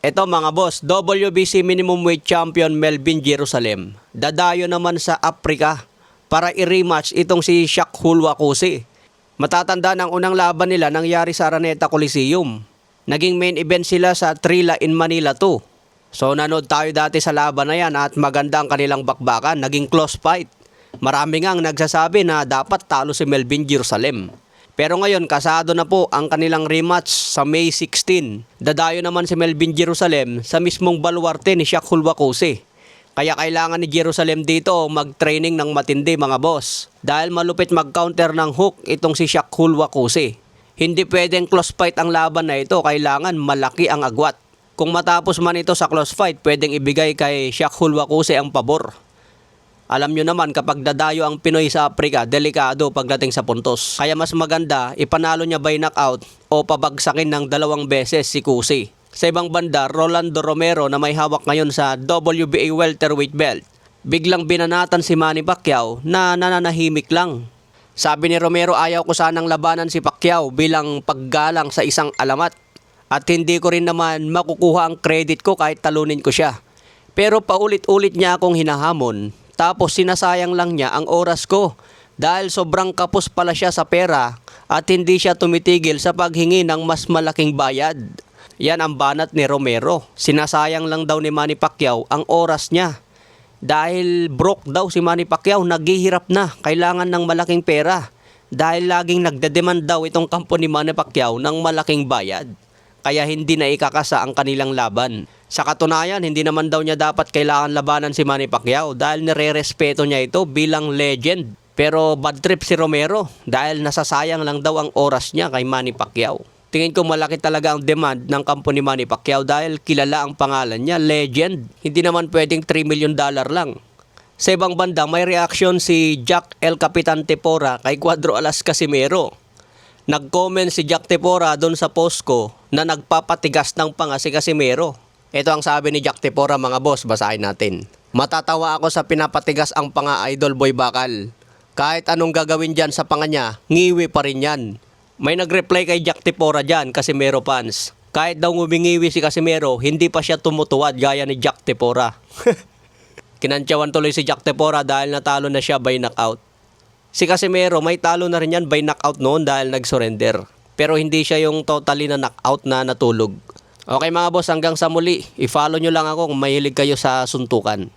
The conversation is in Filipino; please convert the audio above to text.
Eto mga boss, WBC minimum weight champion Melvin Jerusalem. Dadayo naman sa Africa para i-rematch itong si Shaq Hulwakusi. Matatanda ng unang laban nila nangyari sa Araneta Coliseum. Naging main event sila sa Trilla in Manila 2. So nanood tayo dati sa laban na yan at maganda ang kanilang bakbakan. Naging close fight. Marami ngang nagsasabi na dapat talo si Melvin Jerusalem. Pero ngayon kasado na po ang kanilang rematch sa May 16. Dadayo naman si Melvin Jerusalem sa mismong baluarte ni Shaq Hulwakusi. Kaya kailangan ni Jerusalem dito mag-training ng matindi mga boss. Dahil malupit mag-counter ng hook itong si Shaq Hulwakusi. Hindi pwedeng close fight ang laban na ito, kailangan malaki ang agwat. Kung matapos man ito sa close fight, pwedeng ibigay kay Shaq Hulwakusi ang pabor. Alam nyo naman kapag dadayo ang Pinoy sa Africa, delikado pagdating sa puntos. Kaya mas maganda, ipanalo niya by knockout o pabagsakin ng 2 beses si Kusi. Sa ibang banda, Rolando Romero na may hawak ngayon sa WBA welterweight belt. Biglang binanatan si Manny Pacquiao na nananahimik lang. Sabi ni Romero, ayaw ko sanang labanan si Pacquiao bilang paggalang sa isang alamat. At hindi ko rin naman makukuha ang credit ko kahit talunin ko siya. Pero paulit-ulit niya akong hinahamon. Tapos sinasayang lang niya ang oras ko dahil sobrang kapos pala siya sa pera at hindi siya tumitigil sa paghingi ng mas malaking bayad. Yan ang banat ni Romero. Sinasayang lang daw ni Manny Pacquiao ang oras niya. Dahil broke daw si Manny Pacquiao, naghihirap na, kailangan ng malaking pera. Dahil laging nagdedemand daw itong kampo ni Manny Pacquiao ng malaking bayad. Kaya hindi na ikakasa ang kanilang laban. Sa katunayan, hindi naman daw niya dapat kailangan labanan si Manny Pacquiao dahil nire-respeto niya ito bilang legend. Pero bad trip si Romero dahil nasasayang lang daw ang oras niya kay Manny Pacquiao. Tingin ko malaki talaga ang demand ng kampo ni Manny Pacquiao dahil kilala ang pangalan niya, legend. Hindi naman pwedeng $3 million lang. Sa ibang banda, may reaction si Jack El Capitan Tepora kay Cuadro Alas Casimero. Nag-comment si Jack Tepora doon sa post ko na nagpapatigas ng panga si Casimero. Ito ang sabi ni Jack Tepora mga boss, basahin natin. Matatawa ako sa pinapatigas ang panga Idol Boy Bakal. Kahit anong gagawin dyan sa panga niya, ngiwi pa rin yan. May nag-reply kay Jack Tepora dyan, Casimero fans. Kahit daw ngumingiwi si Casimero, hindi pa siya tumutuwad gaya ni Jack Tepora. Kinantyawan tuloy si Jack Tepora dahil natalo na siya by knockout. Si Casimero may talo na rin yan by knockout noon dahil nag-surrender. Pero hindi siya yung totally na knockout na natulog. Okay mga boss, hanggang sa muli. I-follow nyo lang ako kung mahilig kayo sa suntukan.